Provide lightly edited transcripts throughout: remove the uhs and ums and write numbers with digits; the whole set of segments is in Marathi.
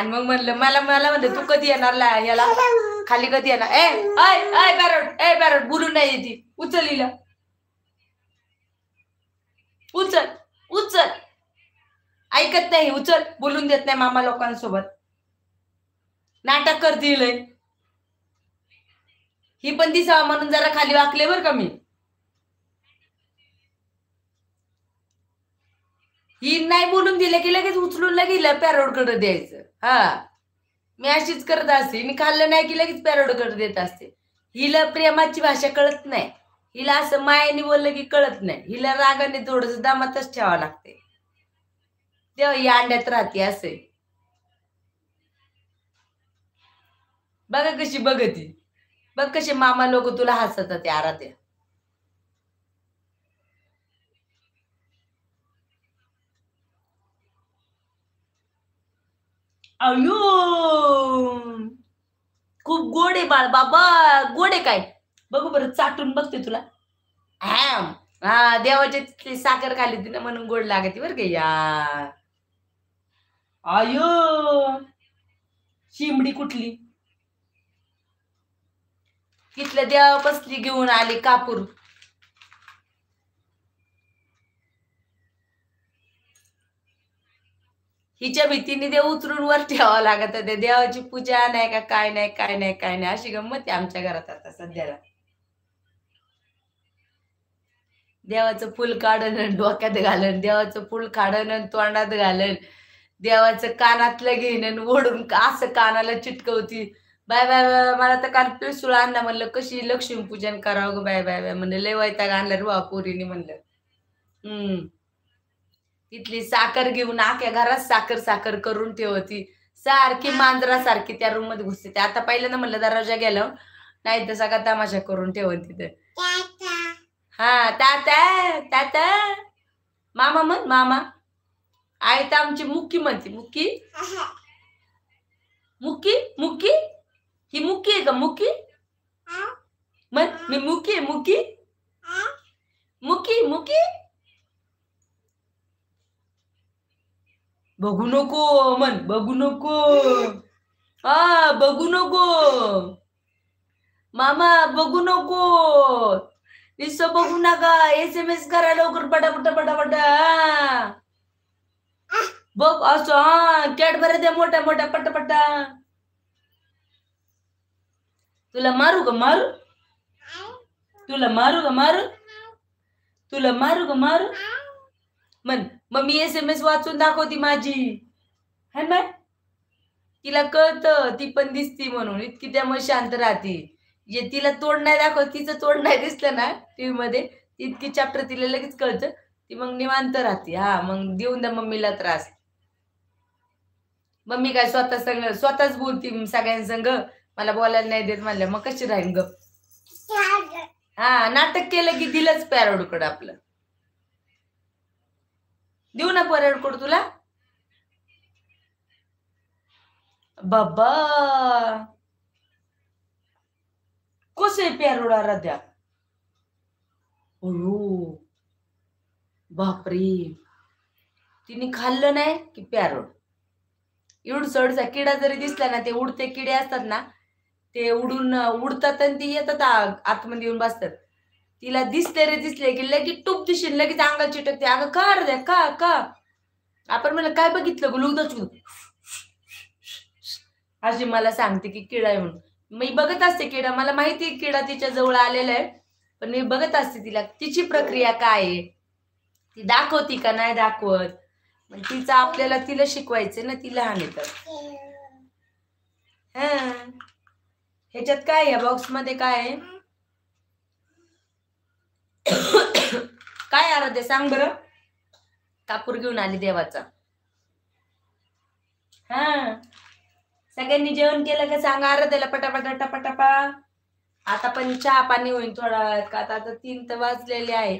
आणि मग म्हणलं मला मला म्हणलं तू कधी येणार याला खाली कधी येणार ए आय आय बॅरड बोलून नाही येते उचल हिला उचल उचल ऐकत नाही उचल बोलून देत नाही मामा लोकांसोबत नाटक करते लय ही पण दिसावा म्हणून जरा खाली वाकले बर का मी ही नाही बोलून दिलं की लगेच उचलून लगेच पॅरोडकडे द्यायचं हा मी अशीच करत असते मी खाल्लं नाही की लगेच पॅरोडकडे देत असते हिला प्रेमाची भाषा कळत नाही हिला असं मायाने बोललं की कळत नाही हिला रागाने थोडस दामातच ठेवावं लागते तेव्हा ही अंड्यात राहते असे बघा कशी बघती बघ कसे मामा लोक तुला हसत ते आराध्या अयो खूप गोड आहे बाळ बाबा गोड आहे काय बघू बरं चाटून बघते तुला हा देवाची साखर खाली होती ना म्हणून गोड लागते बरं का या अयो शिमडी कुठली तिथल्या देवा बसली घेऊन आली कापूर हिच्या भीतीने देव उचलून वर ठेवावं लागत ते देवाची पूजा नाही का काय नाही काय नाही काय नाही अशी गंमत आहे आमच्या घरात आता सध्याला देवाचं फुल काढण डोक्यात घालन देवाचं फुल काढण तोंडात घालन देवाचं कानातलं घेणं ओढून असं कानाला चिटकवती बाय बाय बाय मला तर काल पिळसुळ आणला म्हणलं कशी लक्ष्मीपूजन करावं ग बाय बाय बाय म्हणलं लय वैताग आणला रे बाबा पोरीने म्हणलं तिथली साखर घेऊन आख्या घरात साखर साखर करून ठेवती सारखी मांजरासारखी त्या रूम मध्ये घुसते आता पहिल्यांदा म्हणलं दरवाजा गेलं नाही तर सगळा तमाशा करून ठेवून तिथे हा ताता ताता मामा म्हण मामा आई तर आमची मुक्की म्हणते मुक्की मुक्की मुक्की ही मुक्की आहे का मुक्की म्हण मी मुक्की आहे मुक्की मुक्की मुक्की बघू नको म्हण बघू नको हा बघू नको मामा बघू नको नुसतं बघू नका SMS करा लवकर पटापट पटापट बघ असं हा कॅडबऱ्या द्या मोठ्या मोठ्या पटापटा तुला मारू ग मारू तुला मारू ग मारू तुला मारू ग मारू म्हण मग मी SMS वाचून दाखवती माझी है ना तिला कळतं ती पण दिसती म्हणून इतकी त्यामुळे शांत राहती जे तिला तोंड नाही दाखवत तिचं तोंड नाही दिसलं ना टीव्ही मध्ये इतकी चॅप्टर तिला लगेच कळतं ती मग निवांत राहते हा मग देऊन द्या मम्मीला त्रास मम्मी काय स्वतःच बोलती सगळ्यांसंग मला बोलायला नाही देत म्हणलं मग कशी राहीन ग हा नाटक केलं की दिलंच पॅरोडकडं आपलं देऊ ना पॅरोडकडं तुला बाबा कसे पॅरोड आराध्या अयो बापरे तिने खाल्लं नाही की पॅरोड एवढसडचा किडा जरी दिसला ना ते उडते किडे असतात ना ते उडतात आणि ती येतात आतमध्ये येऊन बसतात तिला दिसले रे दिसले की लगेच टूप दिसेल लगेच अंगात चिटकते अगं का रे का का आपण मला काय बघितलं गुलुगदाच अशी मला सांगते की किडा आहे म्हणून मी बघत असते किडा मला माहिती आहे किडा तिच्या जवळ आलेला आहे पण मी बघत असते तिला तिची प्रक्रिया काय आहे ती दाखवती का नाही दाखवत मग तिचं आपल्याला तिला शिकवायचं ना ती लहान आहे तर ह्याच्यात काय या बॉक्स मध्ये काय आहे काय आराध्य सांग बरं कापूर घेऊन आली देवाचा हा सगळ्यांनी जेवण केलं का सांगा आराध्याला पटापटा टपाटपा आता पण चहा पाणी होईल थोडा वेळात का आता 3 तर वाजलेले आहे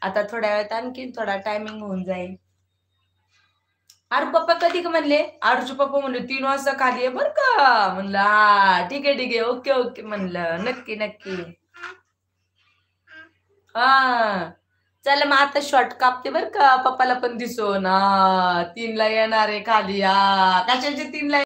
आता थोड्या वेळात आणखीन थोडा टायमिंग होऊन जाईल आरू पप्पा कधी म्हणले आरूचे पप्पा म्हणले 3 वाजता खाली आहे बर का म्हणलं हा ठीक आहे ओके ओके म्हणलं नक्की नक्की हा चला मग आता शॉर्ट कापते बर का पप्पाला पण दिसो ना 3 ला येणार आहे खाली कशाचे 3 ला